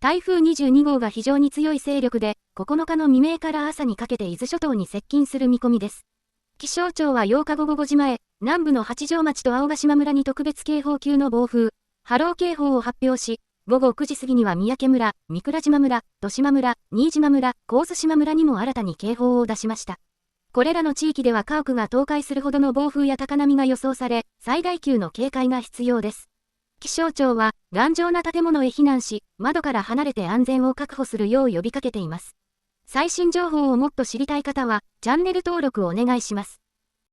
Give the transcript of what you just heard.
台風22号が非常に強い勢力で、9日の未明から朝にかけて伊豆諸島に接近する見込みです。気象庁は8日午後5時前、南部の八丈町と青ヶ島村に特別警報級の暴風、波浪警報を発表し、午後9時過ぎには三宅村、御蔵島村、十島村、新島村、神津島村にも新たに警報を出しました。これらの地域では家屋が倒壊するほどの暴風や高波が予想され、最大級の警戒が必要です。気象庁は、頑丈な建物へ避難し、窓から離れて安全を確保するよう呼びかけています。最新情報をもっと知りたい方は、チャンネル登録をお願いします。